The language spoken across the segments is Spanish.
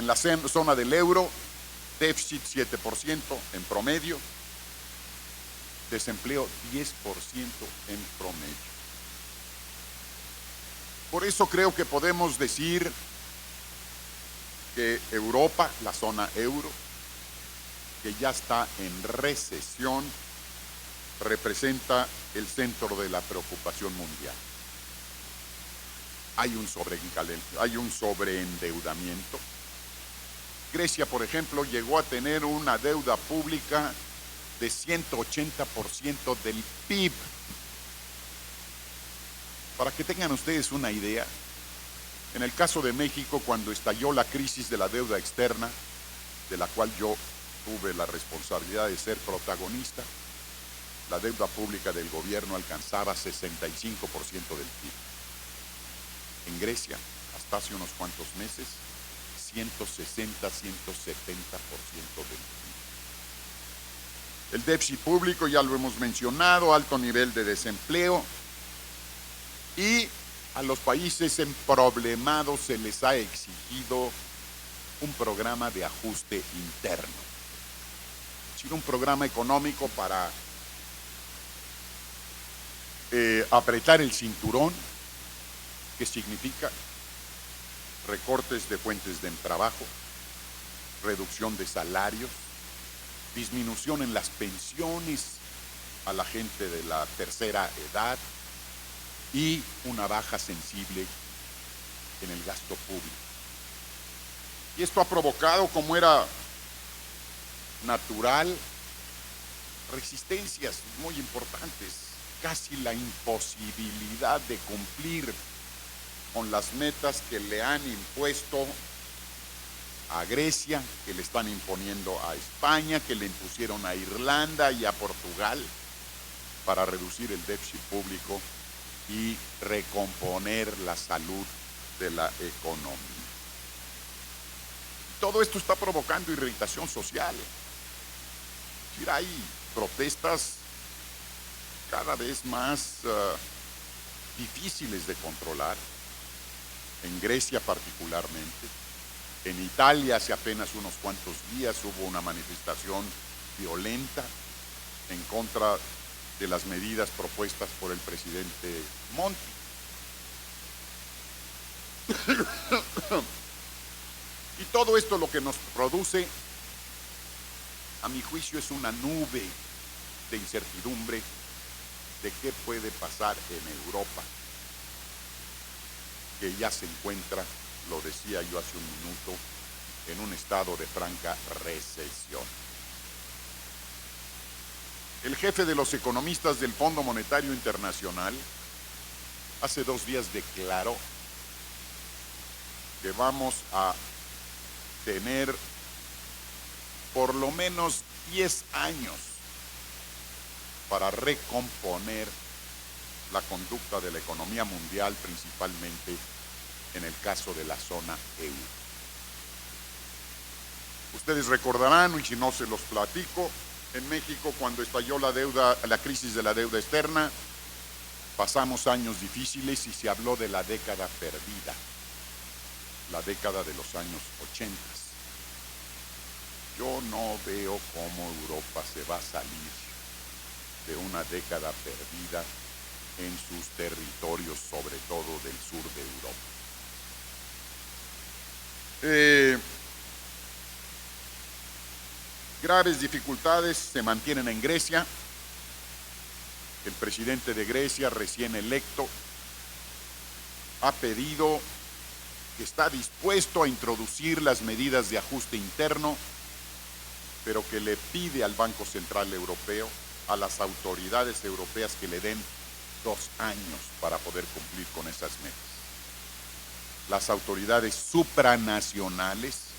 la zona del euro, déficit 7% en promedio, desempleo 10% en promedio. Por eso creo que podemos decir que Europa, la zona euro, que ya está en recesión, representa el centro de la preocupación mundial. Hay un sobreendeudamiento. Grecia, por ejemplo, llegó a tener una deuda pública de 180% del PIB. Para que tengan ustedes una idea, en el caso de México, cuando estalló la crisis de la deuda externa, de la cual yo tuve la responsabilidad de ser protagonista, la deuda pública del gobierno alcanzaba 65% del PIB. En Grecia, hasta hace unos cuantos meses, 160, 170% del PIB. El déficit público, ya lo hemos mencionado, alto nivel de desempleo, y a los países emproblemados se les ha exigido un programa de ajuste interno. Es decir, un programa económico para apretar el cinturón, que significa recortes de fuentes de trabajo, reducción de salarios, disminución en las pensiones a la gente de la tercera edad y una baja sensible en el gasto público. Y esto ha provocado, como era natural, resistencias muy importantes, casi la imposibilidad de cumplir con las metas que le han impuesto a Grecia, que le están imponiendo a España, que le impusieron a Irlanda y a Portugal para reducir el déficit público y recomponer la salud de la economía. Todo esto está provocando irritación social. Es decir, hay protestas cada vez más difíciles de controlar, en Grecia particularmente. En Italia hace apenas unos cuantos días hubo una manifestación violenta en contra de las medidas propuestas por el presidente Monti. Y todo esto lo que nos produce, a mi juicio, es una nube de incertidumbre de qué puede pasar en Europa, que ya se encuentra, lo decía yo hace un minuto, en un estado de franca recesión. El jefe de los economistas del Fondo Monetario Internacional hace 2 días declaró que vamos a tener por lo menos 10 años para recomponer la conducta de la economía mundial, principalmente en el caso de la zona euro. Ustedes recordarán, y si no se los platico, en México cuando estalló la crisis de la deuda externa, pasamos años difíciles y se habló de la década perdida, la década de los años 80. Yo no veo cómo Europa se va a salir de una década perdida en sus territorios, sobre todo del sur de Europa. Graves dificultades se mantienen en Grecia. El presidente de Grecia, recién electo, ha pedido que está dispuesto a introducir las medidas de ajuste interno, pero que le pide al Banco Central Europeo, a las autoridades europeas, que le den 2 años para poder cumplir con esas metas. Las autoridades supranacionales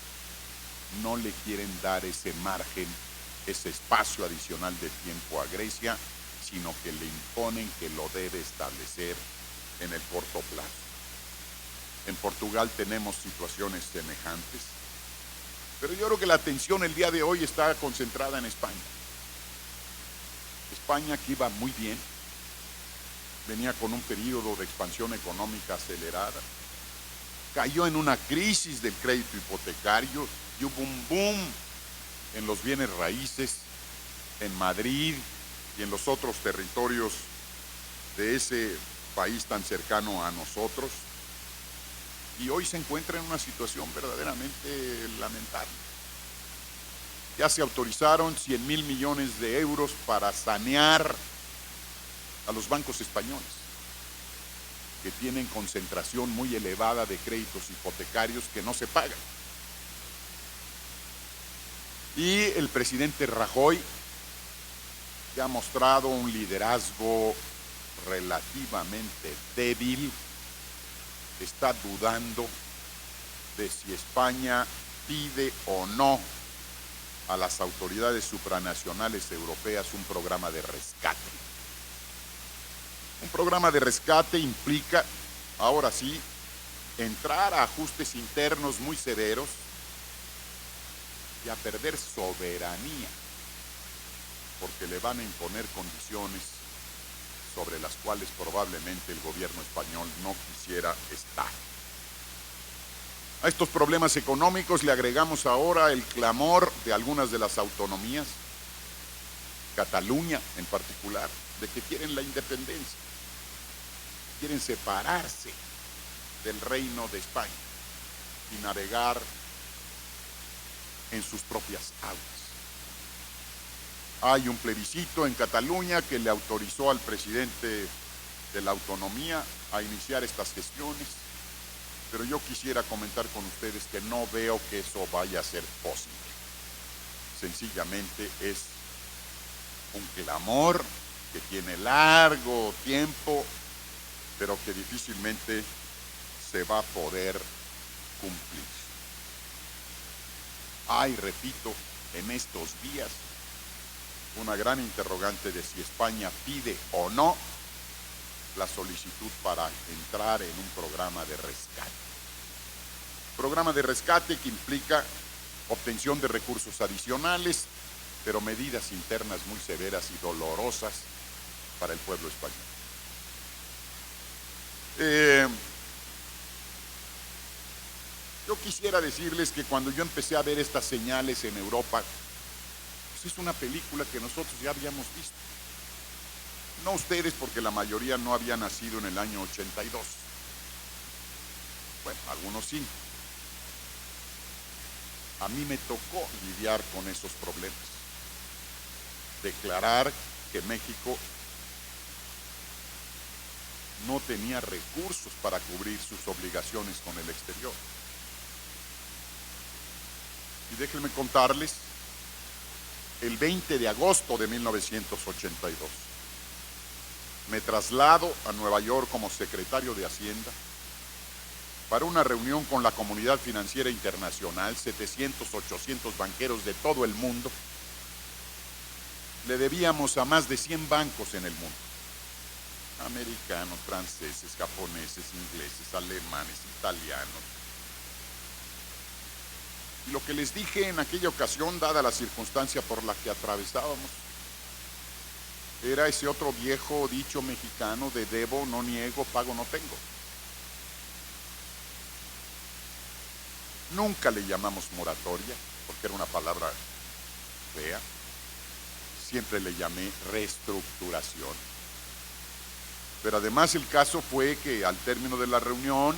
no le quieren dar ese margen, ese espacio adicional de tiempo a Grecia, sino que le imponen que lo debe establecer en el corto plazo. En Portugal tenemos situaciones semejantes, pero yo creo que la atención el día de hoy está concentrada en España. España, que iba muy bien, venía con un periodo de expansión económica acelerada, cayó en una crisis del crédito hipotecario y hubo un boom en los bienes raíces en Madrid y en los otros territorios de ese país tan cercano a nosotros, y hoy se encuentra en una situación verdaderamente lamentable. Ya se autorizaron 100.000 millones de euros para sanear a los bancos españoles, que tienen concentración muy elevada de créditos hipotecarios que no se pagan. Y el presidente Rajoy, que ha mostrado un liderazgo relativamente débil, está dudando de si España pide o no a las autoridades supranacionales europeas un programa de rescate. Un programa de rescate implica, ahora sí, entrar a ajustes internos muy severos y a perder soberanía, porque le van a imponer condiciones sobre las cuales probablemente el gobierno español no quisiera estar. A estos problemas económicos le agregamos ahora el clamor de algunas de las autonomías, Cataluña en particular, de que quieren la independencia, quieren separarse del Reino de España y navegar en sus propias aguas. Hay un plebiscito en Cataluña que le autorizó al presidente de la autonomía a iniciar estas gestiones, pero yo quisiera comentar con ustedes que no veo que eso vaya a ser posible. Sencillamente es un clamor que tiene largo tiempo, pero que difícilmente se va a poder cumplir. Hay, repito, en estos días una gran interrogante de si España pide o no la solicitud para entrar en un programa de rescate. Programa de rescate que implica obtención de recursos adicionales, pero medidas internas muy severas y dolorosas para el pueblo español. Yo quisiera decirles que cuando yo empecé a ver estas señales en Europa, es una película que nosotros ya habíamos visto. No ustedes, porque la mayoría no había nacido en el año 82. Bueno, algunos sí. A mí me tocó lidiar con esos problemas. Declarar que México no tenía recursos para cubrir sus obligaciones con el exterior. Y déjenme contarles, el 20 de agosto de 1982, me traslado a Nueva York como secretario de Hacienda para una reunión con la comunidad financiera internacional, 700, 800 banqueros de todo el mundo. Le debíamos a más de 100 bancos en el mundo, americanos, franceses, japoneses, ingleses, alemanes, italianos. Y lo que les dije en aquella ocasión, dada la circunstancia por la que atravesábamos, era ese otro viejo dicho mexicano de debo, no niego, pago, no tengo. Nunca le llamamos moratoria, porque era una palabra fea. Siempre le llamé reestructuración. Pero además el caso fue que al término de la reunión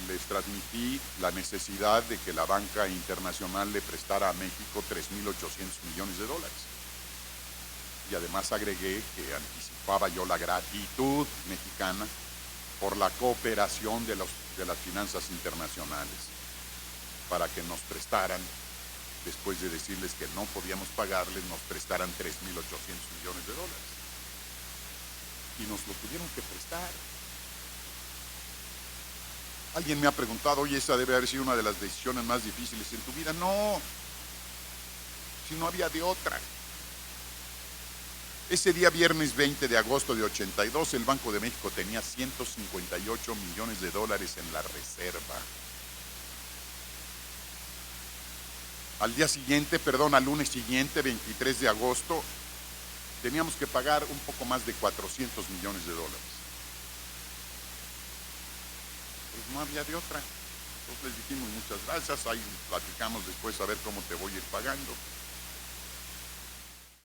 les transmití la necesidad de que la banca internacional le prestara a México 3.800 millones de dólares. Y además agregué que anticipaba yo la gratitud mexicana por la cooperación de las finanzas internacionales para que nos prestaran, después de decirles que no podíamos pagarles, nos prestaran 3.800 millones de dólares. Y nos lo tuvieron que prestar. Alguien me ha preguntado, oye, esa debe haber sido una de las decisiones más difíciles en tu vida. No, si no había de otra. Ese día, viernes 20 de agosto de 82, el Banco de México tenía 158 millones de dólares en la reserva. Al lunes siguiente, 23 de agosto, teníamos que pagar un poco más de 400 millones de dólares. pues no había de otra. Entonces les dijimos muchas gracias, ahí platicamos después a ver cómo te voy a ir pagando.